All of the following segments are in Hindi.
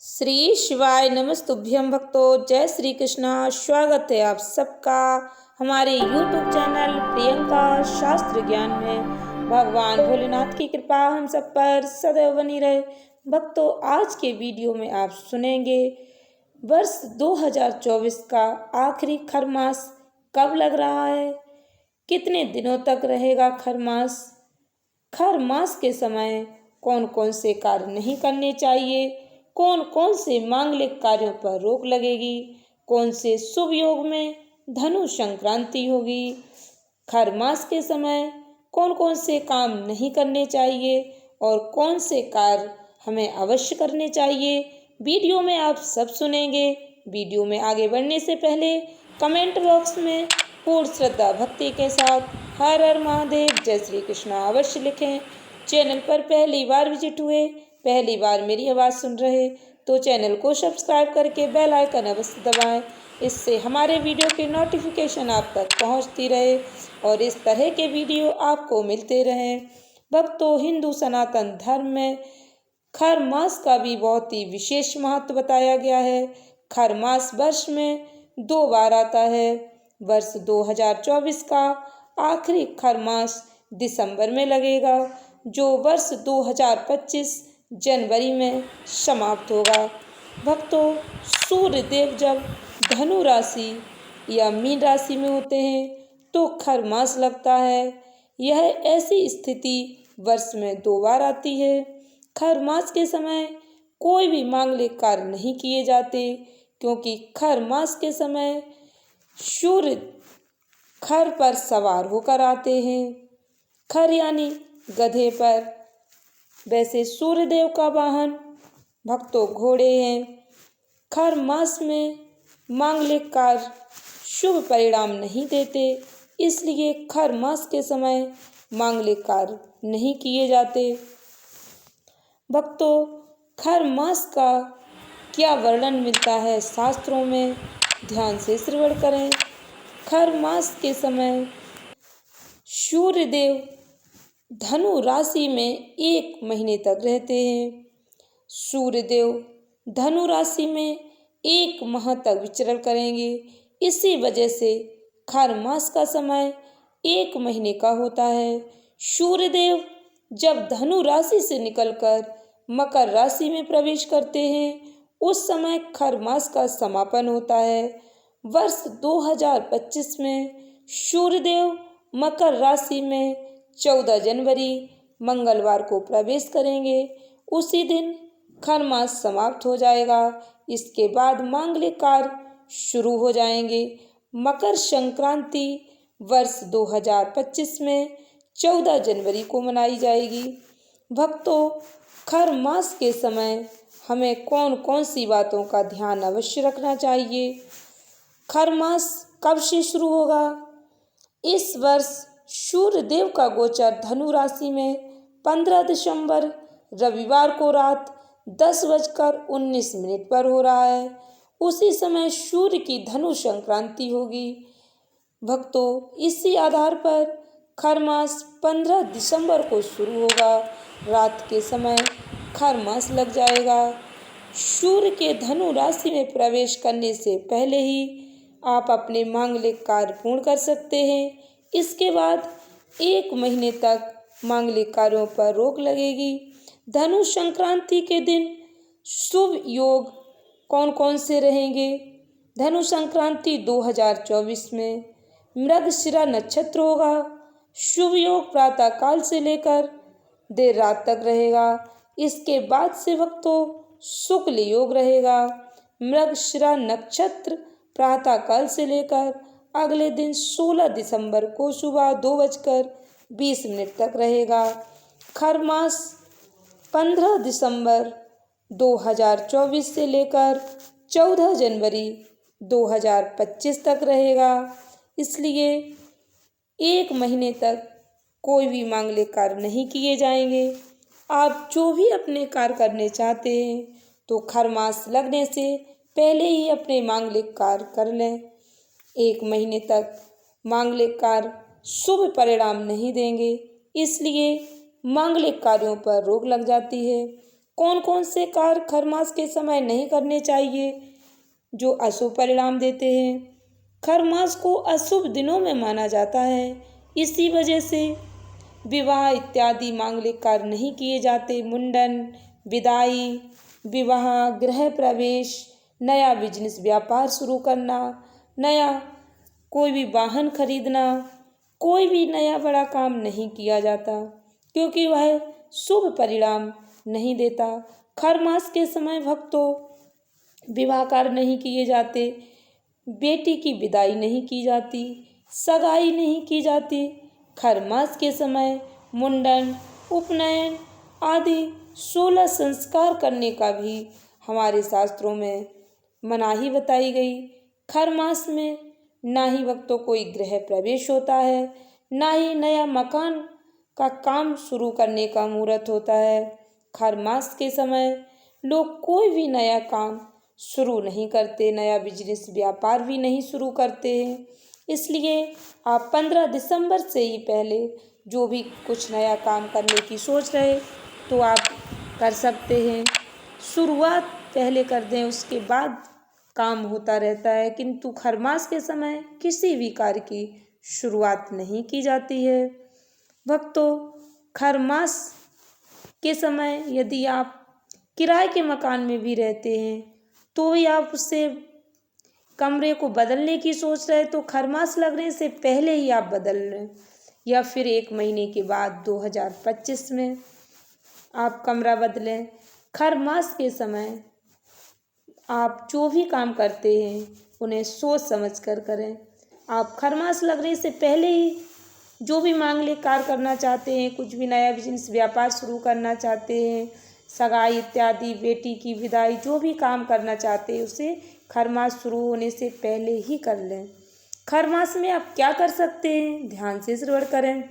श्री शिवाय नमस्तुभ्यं भक्तों। जय श्री कृष्णा। स्वागत है आप सबका हमारे YouTube चैनल प्रियंका शास्त्र ज्ञान में। भगवान भोलेनाथ की कृपा हम सब पर सदैव बनी रहे। भक्तों, आज के वीडियो में आप सुनेंगे वर्ष 2024 का आखिरी खरमास कब लग रहा है, कितने दिनों तक रहेगा खरमास, खरमास के समय कौन कौन से कार्य नहीं करने चाहिए, कौन कौन से मांगलिक कार्यों पर रोक लगेगी, कौन से शुभ योग में धनु संक्रांति होगी, खरमास के समय कौन कौन से काम नहीं करने चाहिए और कौन से कार्य हमें अवश्य करने चाहिए, वीडियो में आप सब सुनेंगे। वीडियो में आगे बढ़ने से पहले कमेंट बॉक्स में पूर्ण श्रद्धा भक्ति के साथ हर हर महादेव, जय श्री कृष्णा अवश्य लिखें। चैनल पर पहली बार विजिट हुए, पहली बार मेरी आवाज़ सुन रहे तो चैनल को सब्सक्राइब करके बेल आइकन अवश्य दबाएं। इससे हमारे वीडियो की नोटिफिकेशन आप तक पहुंचती रहे और इस तरह के वीडियो आपको मिलते रहें। भक्तों, हिंदू सनातन धर्म में खरमास का भी बहुत ही विशेष महत्व बताया गया है। खरमास वर्ष में 2 बार आता है। वर्ष 2024 का आखिरी खरमास दिसंबर में लगेगा, जो वर्ष 2025 जनवरी में समाप्त होगा। भक्तों, सूर्य देव जब धनु राशि या मीन राशि में होते हैं तो खरमास लगता है। यह ऐसी स्थिति वर्ष में 2 बार आती है। खरमास के समय कोई भी मांगलिक कार्य नहीं किए जाते, क्योंकि खरमास के समय सूर्य खर पर सवार होकर आते हैं। खर यानी गधे पर। वैसे सूर्यदेव का वाहन भक्तों घोड़े हैं। खर मास में मांगलिक कार्य शुभ परिणाम नहीं देते, इसलिए खर मास के समय मांगलिक कार्य नहीं किए जाते। भक्तों, खर मास का क्या वर्णन मिलता है शास्त्रों में, ध्यान से श्रवण करें। खर मास के समय सूर्यदेव धनु राशि में 1 महीने तक रहते हैं। सूर्यदेव धनु राशि में 1 माह तक विचरण करेंगे। इसी वजह से खर मास का समय 1 महीने का होता है। सूर्यदेव जब धनु राशि से निकलकर मकर राशि में प्रवेश करते हैं, उस समय खर मास का समापन होता है। वर्ष 2025 में सूर्यदेव मकर राशि में 14 जनवरी मंगलवार को प्रवेश करेंगे। उसी दिन खरमास समाप्त हो जाएगा। इसके बाद मांगलिक कार्य शुरू हो जाएंगे। मकर संक्रांति वर्ष 2025 में 14 जनवरी को मनाई जाएगी। भक्तों, खरमास के समय हमें कौन कौन सी बातों का ध्यान अवश्य रखना चाहिए। खरमास कब से शुरू होगा? इस वर्ष सूर्य देव का गोचर धनु राशि में 15 दिसंबर रविवार को रात 10:19 पर हो रहा है। उसी समय सूर्य की धनु संक्रांति होगी। भक्तों, इसी आधार पर खरमास 15 दिसंबर को शुरू होगा। रात के समय खरमास लग जाएगा। सूर्य के धनु राशि में प्रवेश करने से पहले ही आप अपने मांगलिक कार्य पूर्ण कर सकते हैं। इसके बाद 1 महीने तक मांगलिक कार्यों पर रोक लगेगी। धनु संक्रांति के दिन शुभ योग कौन कौन से रहेंगे? धनु संक्रांति 2024 में मृगशिरा नक्षत्र होगा। शुभ योग प्रातः काल से लेकर देर रात तक रहेगा। इसके बाद से भक्तों शुक्ल योग रहेगा। मृगशिरा नक्षत्र प्रातः काल से लेकर अगले दिन 16 दिसंबर को सुबह 2:20 तक रहेगा। खरमास 15 दिसंबर 2024 से लेकर 14 जनवरी 2025 तक रहेगा। इसलिए 1 महीने तक कोई भी मांगलिक कार्य नहीं किए जाएंगे। आप जो भी अपने कार्य करने चाहते हैं तो खरमास लगने से पहले ही अपने मांगलिक कार्य कर लें। 1 महीने तक मांगलिक कार्य शुभ परिणाम नहीं देंगे, इसलिए मांगलिक कार्यों पर रोक लग जाती है। कौन कौन से कार्य खर मास के समय नहीं करने चाहिए जो अशुभ परिणाम देते हैं। खर मास को अशुभ दिनों में माना जाता है, इसी वजह से विवाह इत्यादि मांगलिक कार्य नहीं किए जाते। मुंडन, विदाई, विवाह, गृह प्रवेश, नया बिजनेस व्यापार शुरू करना, नया कोई भी वाहन खरीदना, कोई भी नया बड़ा काम नहीं किया जाता, क्योंकि वह शुभ परिणाम नहीं देता। खर मास के समय भक्तों विवाह कार्य नहीं किए जाते, बेटी की विदाई नहीं की जाती, सगाई नहीं की जाती। खर मास के समय मुंडन, उपनयन आदि 16 संस्कार करने का भी हमारे शास्त्रों में मनाही बताई गई। खर मास में ना ही भक्तों कोई गृह प्रवेश होता है, ना ही नया मकान का काम शुरू करने का मुहूर्त होता है। खर मास के समय लोग कोई भी नया काम शुरू नहीं करते, नया बिजनेस व्यापार भी नहीं शुरू करते हैं। इसलिए आप 15 दिसंबर से ही पहले जो भी कुछ नया काम करने की सोच रहे तो आप कर सकते हैं। शुरुआत पहले कर दें, उसके बाद काम होता रहता है, किंतु खर मास के समय किसी भी कार्य की शुरुआत नहीं की जाती है। भक्तों, खर मास के समय यदि आप किराए के मकान में भी रहते हैं तो भी आप उससे कमरे को बदलने की सोच रहे तो खर मास लगने से पहले ही आप बदल लें, या फिर 1 महीने के बाद 2025 में आप कमरा बदलें। खर मास के समय आप जो भी काम करते हैं उन्हें सोच समझ कर करें। आप खर मास लगने से पहले ही जो भी मांगलिक कार्य करना चाहते हैं, कुछ भी नया बिजनेस व्यापार शुरू करना चाहते हैं, सगाई इत्यादि, बेटी की विदाई, जो भी काम करना चाहते हैं उसे खर मास शुरू होने से पहले ही कर लें। खर मास में आप क्या कर सकते हैं, ध्यान से श्रवण करें।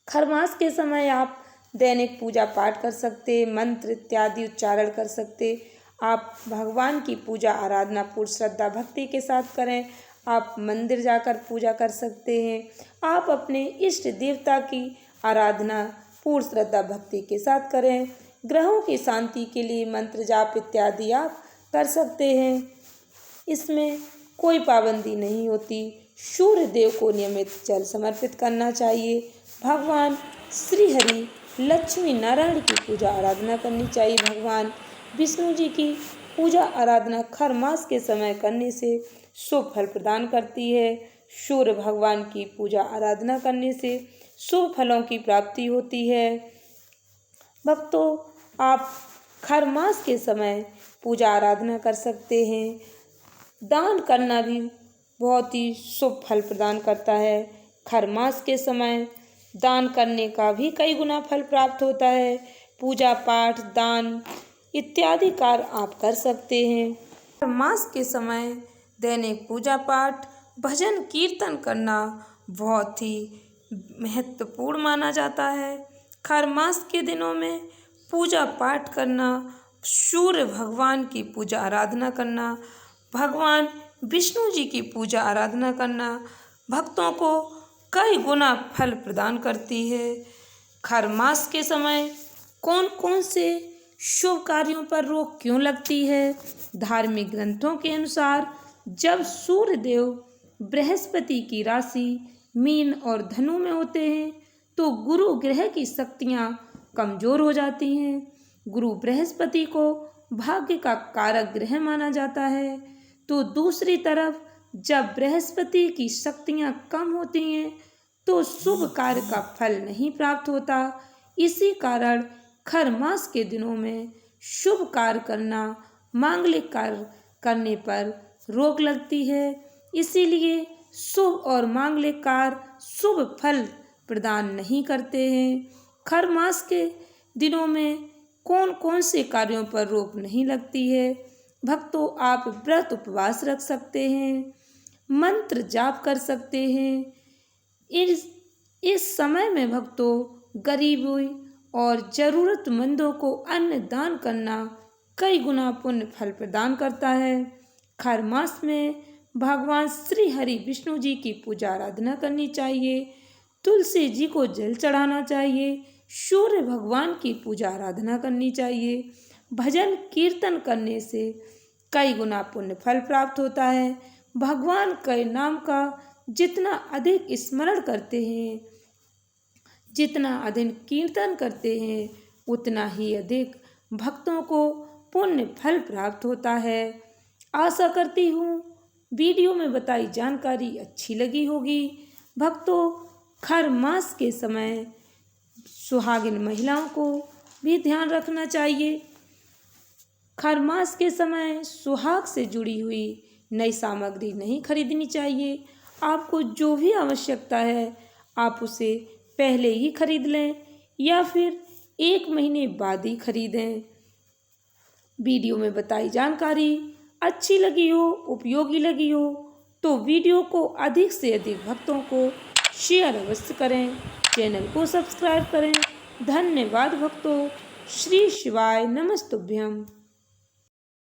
खर मास के समय आप दैनिक पूजा पाठ कर सकते, मंत्र इत्यादि उच्चारण कर सकते। आप भगवान की पूजा आराधना पूर्ण श्रद्धा भक्ति के साथ करें। आप मंदिर जाकर पूजा कर सकते हैं। आप अपने इष्ट देवता की आराधना पूर्ण श्रद्धा भक्ति के साथ करें। ग्रहों की शांति के लिए मंत्र जाप इत्यादि आप कर सकते हैं। इसमें कोई पाबंदी नहीं होती। सूर्य देव को नियमित जल समर्पित करना चाहिए। भगवान श्री हरि लक्ष्मी नारायण की पूजा आराधना करनी चाहिए। भगवान विष्णु जी की पूजा आराधना खर मास के समय करने से शुभ फल प्रदान करती है। सूर्य भगवान की पूजा आराधना करने से शुभ फलों की प्राप्ति होती है। भक्तों, आप खर मास के समय पूजा आराधना कर सकते हैं। दान करना भी बहुत ही शुभ फल प्रदान करता है। खर मास के समय दान करने का भी कई गुना फल प्राप्त होता है। पूजा पाठ, दान इत्यादि कार्य आप कर सकते हैं। खर मास के समय दैनिक पूजा पाठ, भजन कीर्तन करना बहुत ही महत्वपूर्ण माना जाता है। खर मास के दिनों में पूजा पाठ करना, सूर्य भगवान की पूजा आराधना करना, भगवान विष्णु जी की पूजा आराधना करना भक्तों को कई गुना फल प्रदान करती है। खर मास के समय कौन कौन से शुभ कार्यों पर रोक क्यों लगती है? धार्मिक ग्रंथों के अनुसार जब सूर्य देव बृहस्पति की राशि मीन और धनु में होते हैं तो गुरु ग्रह की शक्तियाँ कमजोर हो जाती हैं। गुरु बृहस्पति को भाग्य का कारक ग्रह माना जाता है, तो दूसरी तरफ जब बृहस्पति की शक्तियाँ कम होती हैं तो शुभ कार्य का फल नहीं प्राप्त होता। इसी कारण खर मास के दिनों में शुभ कार्य करना, मांगलिक कार्य करने पर रोक लगती है। इसीलिए शुभ और मांगलिक कार्य शुभ फल प्रदान नहीं करते हैं। खर मास के दिनों में कौन कौन से कार्यों पर रोक नहीं लगती है? भक्तों, आप व्रत उपवास रख सकते हैं, मंत्र जाप कर सकते हैं। इस समय में भक्तों गरीबों और ज़रूरतमंदों को अन्न दान करना कई गुना पुण्य फल प्रदान करता है। खर मास में भगवान श्री हरि विष्णु जी की पूजा आराधना करनी चाहिए। तुलसी जी को जल चढ़ाना चाहिए। सूर्य भगवान की पूजा आराधना करनी चाहिए। भजन कीर्तन करने से कई गुना पुण्य फल प्राप्त होता है। भगवान के नाम का जितना अधिक स्मरण करते हैं, जितना अधिक कीर्तन करते हैं, उतना ही अधिक भक्तों को पुण्य फल प्राप्त होता है। आशा करती हूँ वीडियो में बताई जानकारी अच्छी लगी होगी। भक्तों, खर मास के समय सुहागिन महिलाओं को भी ध्यान रखना चाहिए। खर मास के समय सुहाग से जुड़ी हुई नई सामग्री नहीं खरीदनी चाहिए। आपको जो भी आवश्यकता है आप उसे पहले ही खरीद लें या फिर 1 महीने बाद ही खरीदें। वीडियो में बताई जानकारी अच्छी लगी हो, उपयोगी लगी हो तो वीडियो को अधिक से अधिक भक्तों को शेयर अवश्य करें। चैनल को सब्सक्राइब करें। धन्यवाद भक्तों। श्री शिवाय नमस्तुभ्यम।